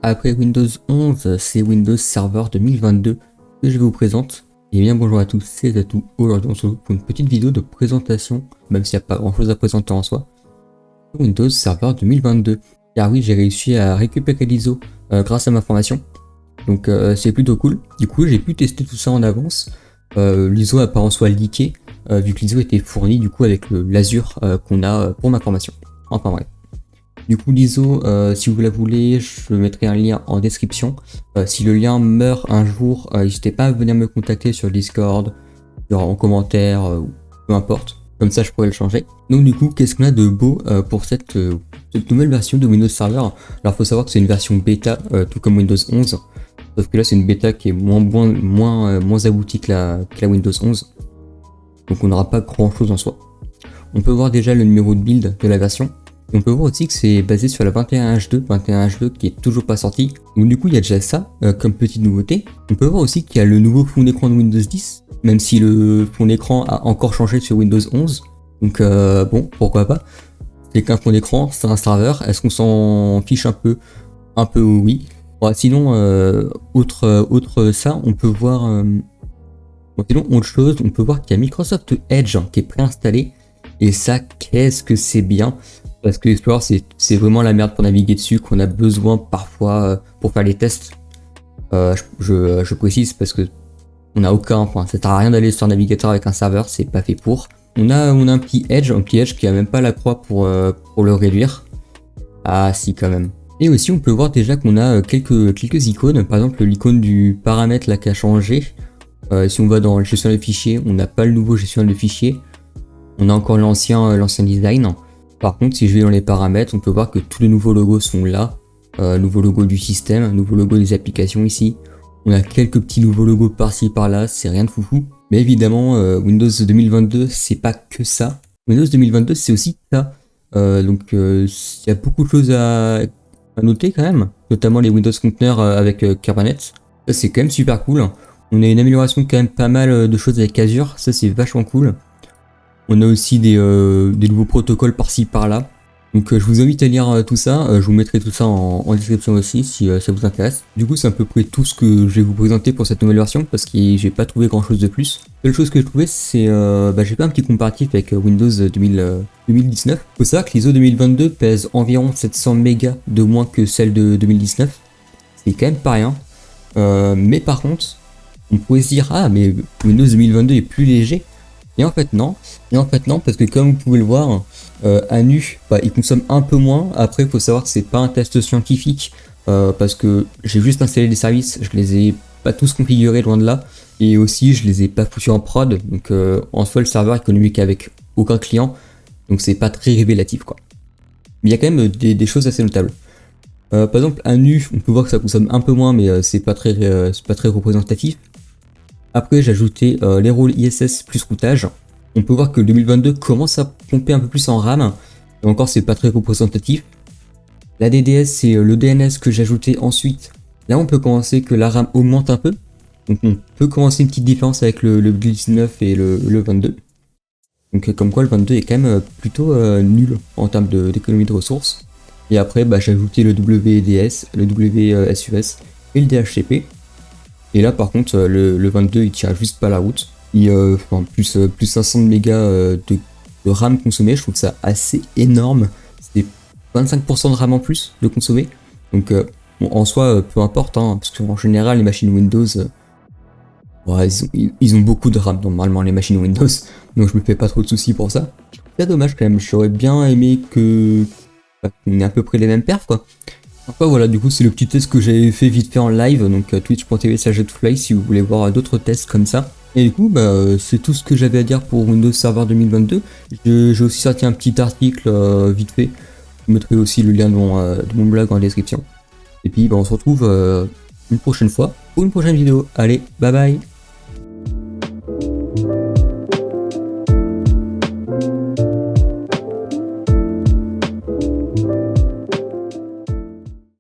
après Windows 11, c'est Windows Server 2022 que je vous présente. Et bien bonjour à tous et à tous, aujourd'hui on se retrouve pour une petite vidéo de présentation, même s'il n'y a pas grand chose à présenter en soi, sur Windows Server 2022. Car oui, j'ai réussi à récupérer l'ISO grâce à ma formation, donc c'est plutôt cool. Du coup j'ai pu tester tout ça en avance. L'ISO n'a pas en soi leaké, vu que l'ISO était fourni du coup avec l'Azure qu'on a pour ma formation. Enfin bref. Du coup l'ISO, si vous la voulez, je mettrai un lien en description. Si le lien meurt un jour, n'hésitez pas à venir me contacter sur Discord, en commentaire, ou peu importe. Comme ça je pourrais le changer. Donc du coup, qu'est-ce qu'on a de beau pour cette nouvelle version de Windows Server? Alors faut savoir que c'est une version bêta, tout comme Windows 11. Sauf que là c'est une bêta qui est moins aboutie que la Windows 11. Donc on n'aura pas grand chose en soi. On peut voir déjà le numéro de build de la version. Et on peut voir aussi que c'est basé sur la 21H2 qui est toujours pas sorti. Donc du coup il y a déjà ça comme petite nouveauté. On peut voir aussi qu'il y a le nouveau fond d'écran de Windows 10, même si le fond d'écran a encore changé sur Windows 11. Donc bon, pourquoi pas. C'est qu'un fond d'écran, c'est un serveur. Est-ce qu'on s'en fiche un peu? Un peu oui. Bon, sinon, autre ça, on peut voir... Bon, sinon, autre chose, on peut voir qu'il y a Microsoft Edge qui est préinstallé. Et ça, qu'est-ce que c'est bien. Parce que Explorer, c'est vraiment la merde pour naviguer dessus, qu'on a besoin parfois pour faire les tests. Je précise parce que on n'a aucun point. Ça sert à rien d'aller sur un navigateur avec un serveur, c'est pas fait pour. On a un petit Edge qui a même pas la croix pour le réduire. Ah si, quand même. Et aussi, on peut voir déjà qu'on a quelques icônes. Par exemple, l'icône du paramètre là qui a changé. Si on va dans le gestionnaire de fichiers, on n'a pas le nouveau gestionnaire de fichiers. On a encore l'ancien design. Par contre, si je vais dans les paramètres, on peut voir que tous les nouveaux logos sont là. Nouveau logo du système, nouveau logo des applications ici. On a quelques petits nouveaux logos par-ci par-là, c'est rien de foufou. Mais évidemment, Windows 2022, c'est pas que ça. Windows 2022, c'est aussi ça. Donc, il y a beaucoup de choses à noter quand même. Notamment les Windows Containers avec Kubernetes. Ça, c'est quand même super cool. On a une amélioration quand même pas mal de choses avec Azure. Ça, c'est vachement cool. On a aussi des nouveaux protocoles par-ci par-là. Donc je vous invite à lire tout ça. Je vous mettrai tout ça en description aussi si ça vous intéresse. Du coup c'est à peu près tout ce que je vais vous présenter pour cette nouvelle version parce que j'ai pas trouvé grand chose de plus. La seule chose que je trouvais c'est j'ai fait un petit comparatif avec Windows 2019. Faut savoir que l'ISO 2022 pèse environ 700 mégas de moins que celle de 2019. C'est quand même pas rien. Mais par contre, on pourrait se dire ah mais Windows 2022 est plus léger. Et en fait non, parce que comme vous pouvez le voir, à nu, il consomme un peu moins. Après, il faut savoir que c'est pas un test scientifique, parce que j'ai juste installé des services, je les ai pas tous configurés loin de là, et aussi je les ai pas foutus en prod, donc en soi le serveur communique avec aucun client, donc c'est pas très révélatif quoi. Mais il y a quand même des choses assez notables. Par exemple, à nu, on peut voir que ça consomme un peu moins, mais c'est pas très représentatif. Après j'ai ajouté les rôles ISS plus routage. On peut voir que le 2022 commence à pomper un peu plus en RAM. Et encore c'est pas très représentatif. La DDS c'est le DNS que j'ai ajouté ensuite. Là on peut commencer que la RAM augmente un peu. Donc on peut commencer une petite différence avec le 19 et le 22. Donc comme quoi le 22 est quand même plutôt nul en termes d'économie de ressources. Et après j'ai ajouté le WDS, le WSUS et le DHCP. Et là par contre le 22 il tient juste pas la route. Et plus 500 mégas de RAM consommé, je trouve ça assez énorme. C'est 25% de RAM en plus de consommer. Donc bon, en soi peu importe hein, parce qu'en général les machines Windows ils ont beaucoup de RAM normalement les machines Windows. Donc je me fais pas trop de soucis pour ça. C'est dommage quand même, j'aurais bien aimé qu'on ait à peu près les mêmes perfs quoi. Enfin voilà, du coup c'est le petit test que j'avais fait vite fait en live, donc twitch.tv/jetfly si vous voulez voir d'autres tests comme ça. Et du coup c'est tout ce que j'avais à dire pour Windows Server 2022. J'ai aussi sorti un petit article vite fait, je vous mettrai aussi le lien de mon blog en description. Et puis on se retrouve une prochaine fois pour une prochaine vidéo. Allez, bye bye.